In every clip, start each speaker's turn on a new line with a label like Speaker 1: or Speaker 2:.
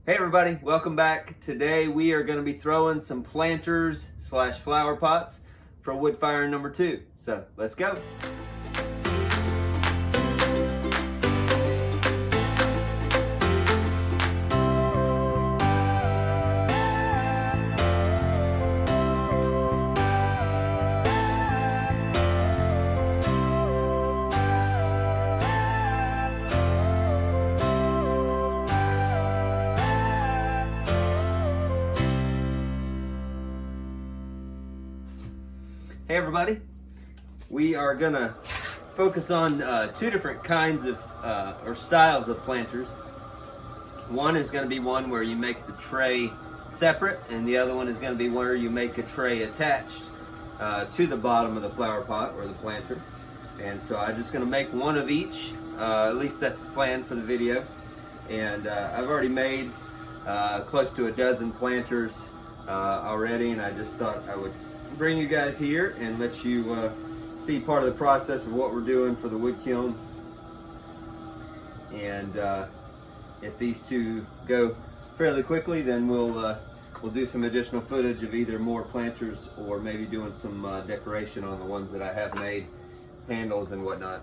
Speaker 1: Hey everybody, welcome back. Today we are going to be throwing some planters / flower pots for wood fire number 2. So let's go. Hey everybody, we are going to focus on two different kinds of or styles of planters. One is going to be one where you make the tray separate, and the other one is going to be where you make a tray attached to the bottom of the flower pot or the planter. And so I'm just going to make one of each, at least that's the plan for the video. And I've already made close to a dozen planters already, and I just thought I would bring you guys here and let you see part of the process of what we're doing for the wood kiln. And if these two go fairly quickly, then we'll do some additional footage of either more planters or maybe doing some decoration on the ones that I have made, handles and whatnot.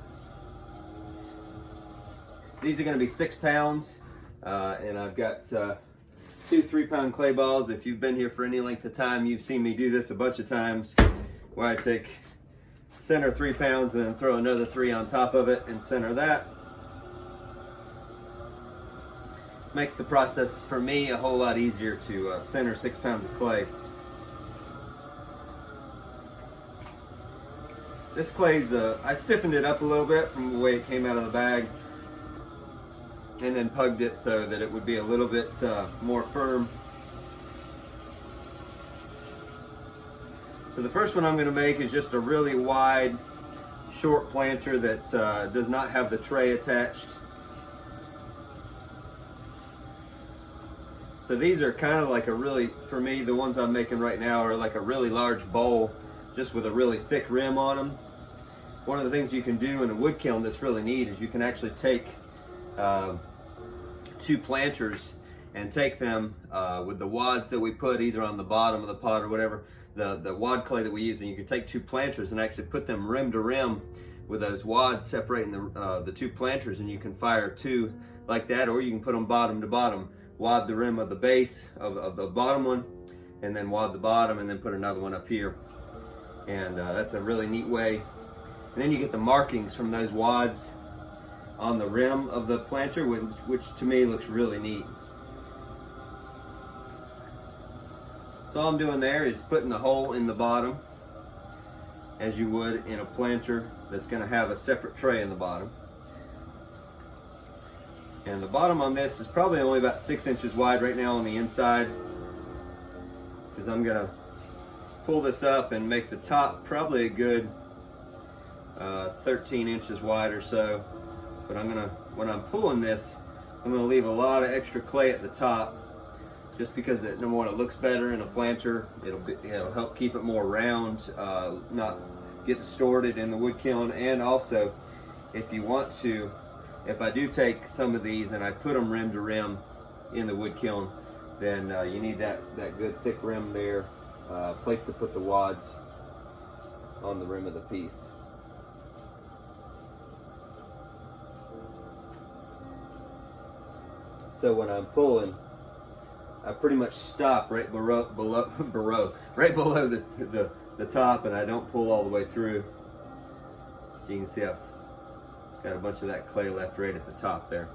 Speaker 1: These are going to be 6 pounds, and I've got 2 3-pound clay balls. If you've been here for any length of time, you've seen me do this a bunch of times, where I take center 3 pounds and then throw another 3 on top of it and center that. Makes the process for me a whole lot easier to center 6 pounds of clay. This clay's, I stiffened it up a little bit from the way it came out of the bag, and then pugged it so that it would be a little bit more firm. So the first one I'm going to make is just a really wide, short planter that does not have the tray attached. So these are kind of like a really, for me, the ones I'm making right now are like a really large bowl, just with a really thick rim on them. One of the things you can do in a wood kiln that's really neat is you can actually take 2 planters and take them with the wads that we put either on the bottom of the pot or whatever, the wad clay that we use, and you can take 2 planters and actually put them rim to rim with those wads separating the 2 planters, and you can fire 2 like that, or you can put them bottom to bottom, wad the rim of the base of the bottom one, and then wad the bottom, and then put another one up here. And that's a really neat way. And then you get the markings from those wads on the rim of the planter, which to me looks really neat. So all I'm doing there is putting the hole in the bottom, as you would in a planter that's going to have a separate tray in the bottom. And the bottom on this is probably only about 6 inches wide right now on the inside, because I'm going to pull this up and make the top probably a good 13 inches wide or so. But when I'm pulling this, I'm gonna leave a lot of extra clay at the top, just because number one, it looks better in a planter. It'll help keep it more round, not get distorted in the wood kiln. And also, if you want to, if I do take some of these and I put them rim to rim in the wood kiln, then you need that good thick rim there, place to put the wads on the rim of the piece. So when I'm pulling, I pretty much stop right below the top, and I don't pull all the way through. So you can see I've got a bunch of that clay left right at the top there.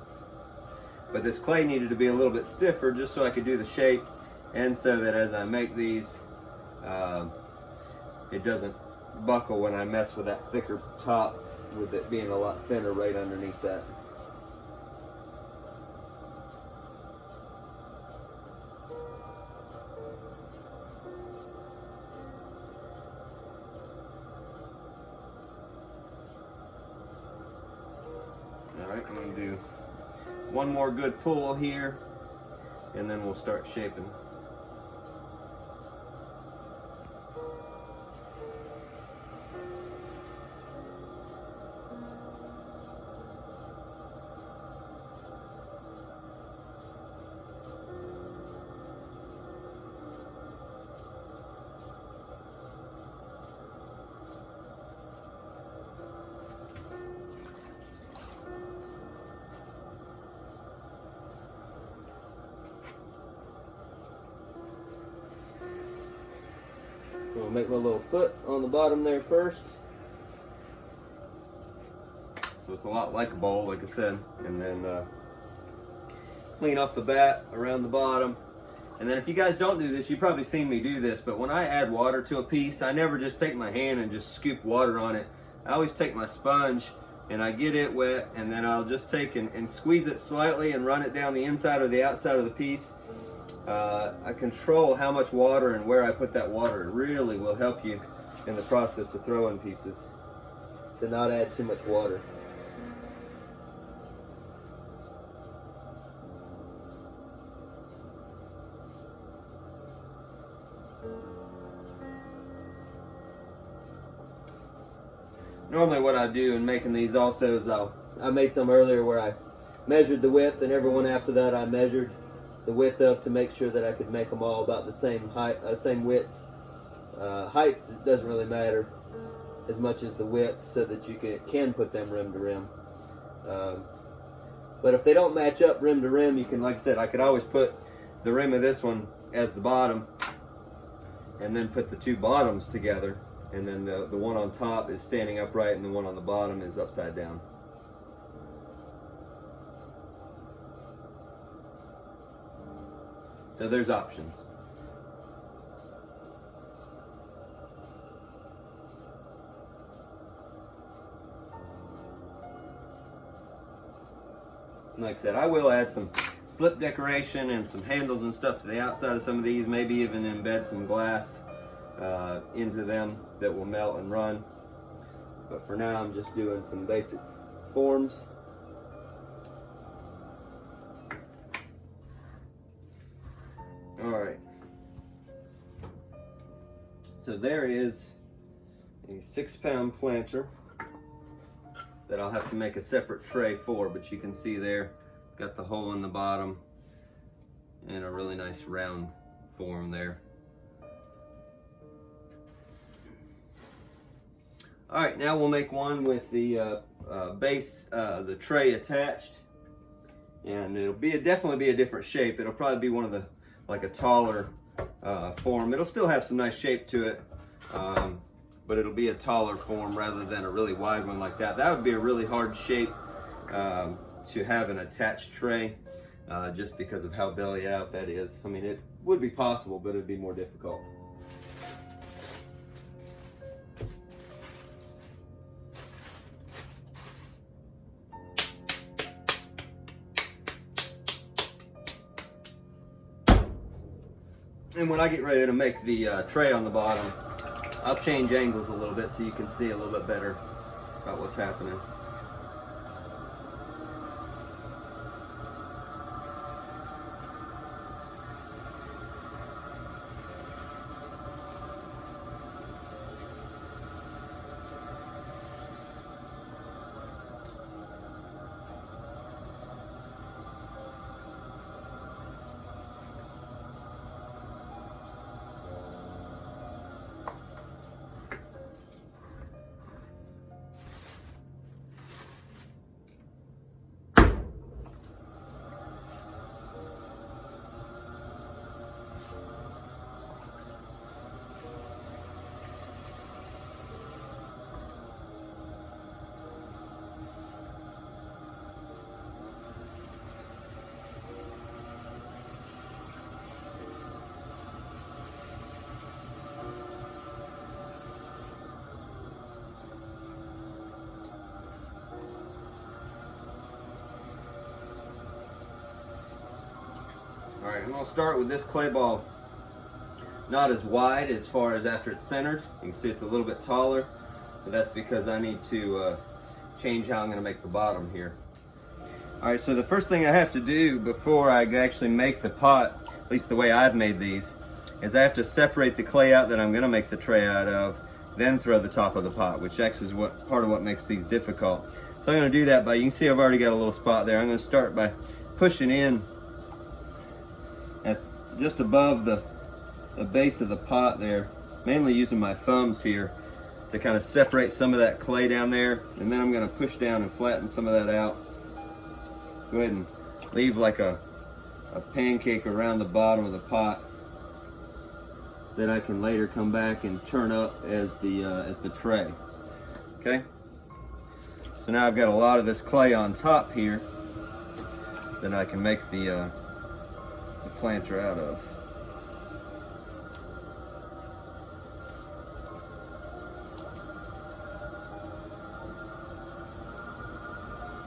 Speaker 1: But this clay needed to be a little bit stiffer just so I could do the shape, and so that as I make these, it doesn't buckle when I mess with that thicker top, with it being a lot thinner right underneath that. Alright, I'm going to do one more good pull here, and then we'll start shaping. make my little foot on the bottom there first. So it's a lot like a bowl, like I said. And then clean off the bat around the bottom. And then if you guys don't do this, you've probably seen me do this, but when I add water to a piece, I never just take my hand and just scoop water on it. I always take my sponge and I get it wet, and then I'll just take and squeeze it slightly and run it down the inside or the outside of the piece. I control how much water and where I put that water. It really will help you in the process of throwing pieces to not add too much water. Normally what I do in making these also is I made some earlier where I measured the width, and every one after that I measured the width of to make sure that I could make them all about the same height, same width. Height doesn't really matter as much as the width, so that you can put them rim to rim. But if they don't match up rim to rim, you can, like I said, I could always put the rim of this one as the bottom, and then put the two bottoms together. And then the one on top is standing upright and the one on the bottom is upside down. So there's options. Like I said, I will add some slip decoration and some handles and stuff to the outside of some of these, maybe even embed some glass into them that will melt and run. But for now, I'm just doing some basic forms. All right. So there is a 6-pound planter that I'll have to make a separate tray for, but you can see there, got the hole in the bottom and a really nice round form there. All right, now we'll make one with the base, the tray attached, and it'll definitely be a different shape. It'll probably be one of the, like a taller form. It'll still have some nice shape to it, but it'll be a taller form rather than a really wide one like that. That would be a really hard shape to have an attached tray, just because of how belly out that is. I mean, it would be possible, but it'd be more difficult. And when I get ready to make the tray on the bottom, I'll change angles a little bit so you can see a little bit better about what's happening. All right, I'm gonna start with this clay ball. Not as wide as far as after it's centered. You can see it's a little bit taller, but that's because I need to change how I'm gonna make the bottom here. All right, so the first thing I have to do before I actually make the pot, at least the way I've made these, is I have to separate the clay out that I'm gonna make the tray out of, then throw the top of the pot, which actually is part of what makes these difficult. So I'm gonna do that by, you can see I've already got a little spot there. I'm gonna start by pushing in at just above the base of the pot there, mainly using my thumbs here to kind of separate some of that clay down there, and then I'm going to push down and flatten some of that out. Go ahead and leave like a pancake around the bottom of the pot. that I can later come back and turn up as the tray. Okay. So now I've got a lot of this clay on top here that I can make the planter out of.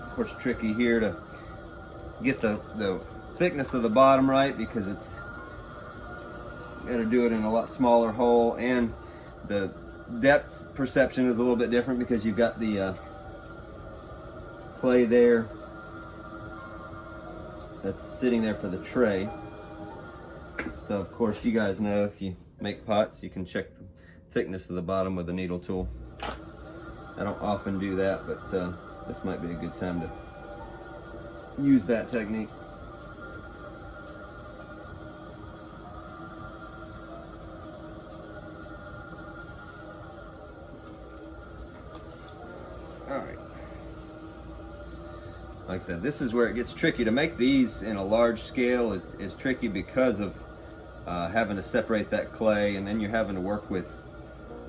Speaker 1: Of course, tricky here to get the thickness of the bottom right, because it's got to do it in a lot smaller hole, and the depth perception is a little bit different because you've got the clay there that's sitting there for the tray. So of course, you guys know, if you make pots, you can check the thickness of the bottom with a needle tool. I don't often do that, but this might be a good time to use that technique. All right. Like I said, this is where it gets tricky. To make these in a large scale is tricky because of having to separate that clay, and then you're having to work with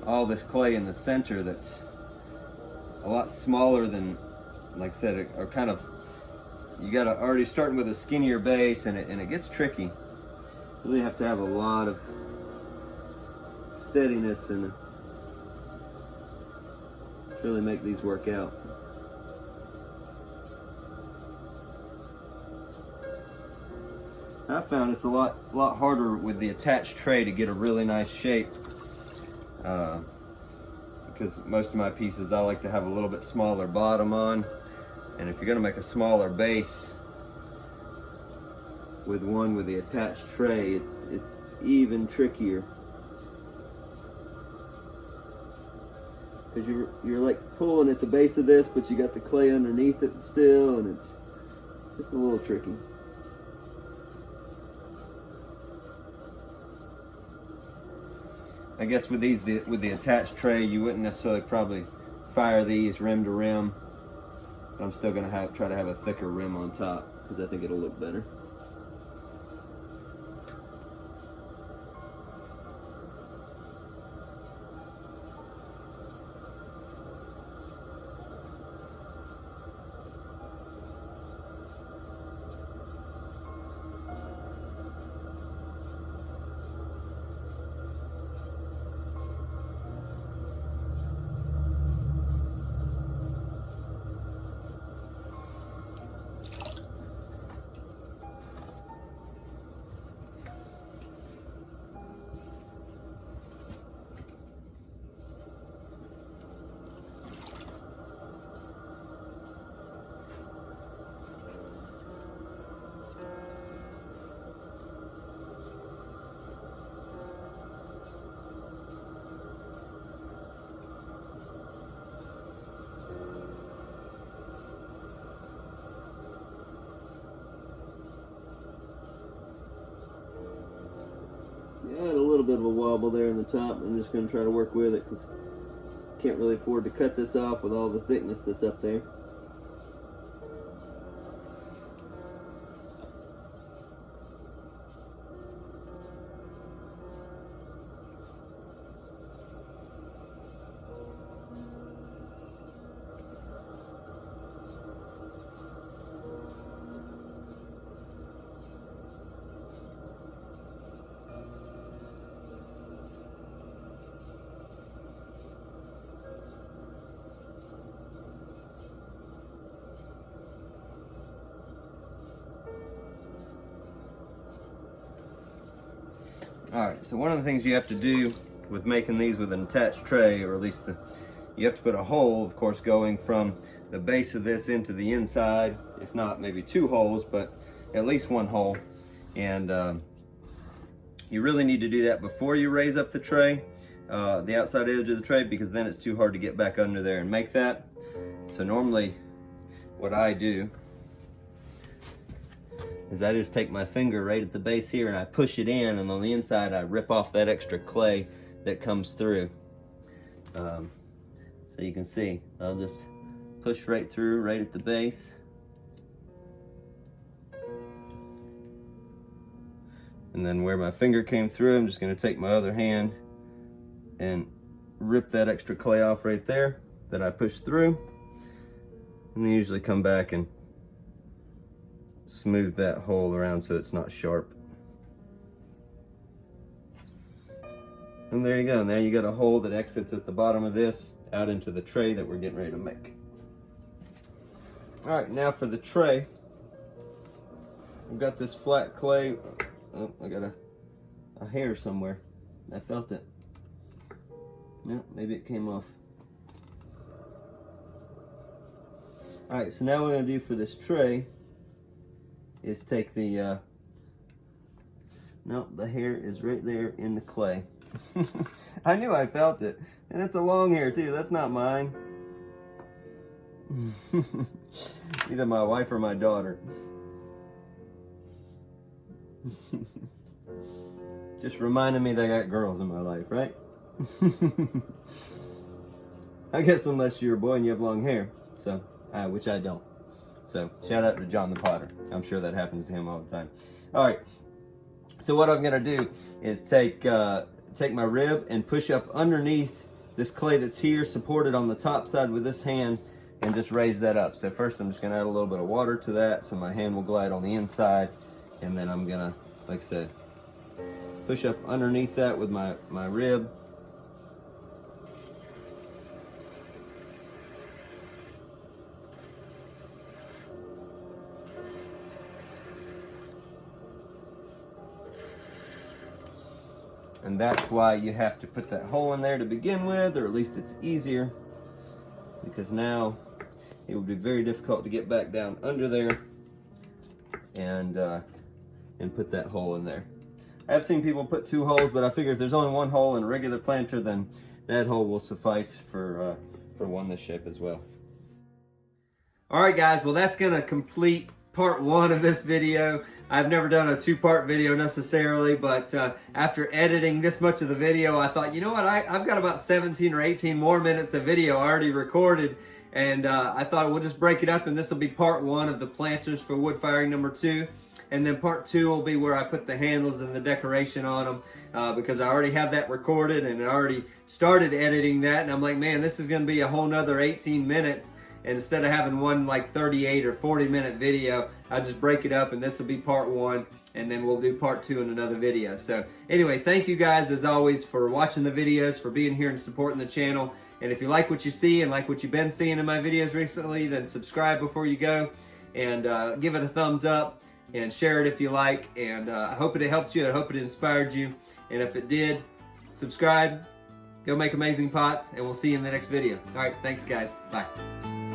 Speaker 1: all this clay in the center that's a lot smaller than, like I said, are kind of, you got to already starting with a skinnier base, and it gets tricky. You really have to have a lot of steadiness and really make these work out. I found it's a lot harder with the attached tray to get a really nice shape, because most of my pieces I like to have a little bit smaller bottom on, and if you're going to make a smaller base with the attached tray, it's even trickier, because you're like pulling at the base of this, but you got the clay underneath it still, and it's just a little tricky. I guess with these, with the attached tray, you wouldn't necessarily probably fire these rim to rim, but I'm still going to try to have a thicker rim on top, because I think it'll look better. I had a little bit of a wobble there in the top. I'm just going to try to work with it, because I can't really afford to cut this off with all the thickness that's up there. Alright, so one of the things you have to do with making these with an attached tray, or at least you have to put a hole, of course, going from the base of this into the inside, if not maybe 2 holes, but at least 1 hole. And you really need to do that before you raise up the tray, the outside edge of the tray, because then it's too hard to get back under there and make that. So normally what I do is I just take my finger right at the base here and I push it in, and on the inside I rip off that extra clay that comes through. So you can see, I'll just push right through right at the base. And then where my finger came through, I'm just gonna take my other hand and rip that extra clay off right there that I pushed through. And then usually come back and smooth that hole around so it's not sharp. And there you go. Now you got a hole that exits at the bottom of this out into the tray that we're getting ready to make. All right, now for the tray. I've got this flat clay. Oh, I got a hair somewhere. I felt it. No, maybe it came off. All right, so now what I'm gonna do for this tray is take the, no, the hair is right there in the clay. I knew I felt it. And it's a long hair too, that's not mine. Either my wife or my daughter. Just reminding me that I got girls in my life, right? I guess unless you're a boy and you have long hair, so which I don't. So shout out to John the Potter. I'm sure that happens to him all the time. All right. So what I'm gonna do is take my rib and push up underneath this clay that's here, supported on the top side with this hand, and just raise that up. So first I'm just gonna add a little bit of water to that so my hand will glide on the inside, and then I'm gonna, like I said, push up underneath that with my rib. And that's why you have to put that hole in there to begin with, or at least it's easier, because now it would be very difficult to get back down under there and put that hole in there. I've seen people put 2 holes, but I figure if there's only 1 hole in a regular planter, then that hole will suffice for one this shape as well. All right, guys, well, that's gonna complete part 1 of this video. I've never done a 2-part video necessarily, but after editing this much of the video, I thought, you know what, I've got about 17 or 18 more minutes of video already recorded, and I thought we'll just break it up, and this will be part 1 of the planters for wood firing number 2, and then part 2 will be where I put the handles and the decoration on them, because I already have that recorded, and I already started editing that, and I'm like, man, this is gonna be a whole nother 18 minutes, and instead of having one like 38 or 40-minute video, I just break it up, and this will be part 1, and then we'll do part 2 in another video. So anyway, thank you guys as always for watching the videos, for being here and supporting the channel. And if you like what you see and like what you've been seeing in my videos recently, then subscribe before you go, and give it a thumbs up, and share it if you like. And I hope it helped you. I hope it inspired you. And if it did, subscribe, go make amazing pots, and we'll see you in the next video. All right, thanks guys. Bye.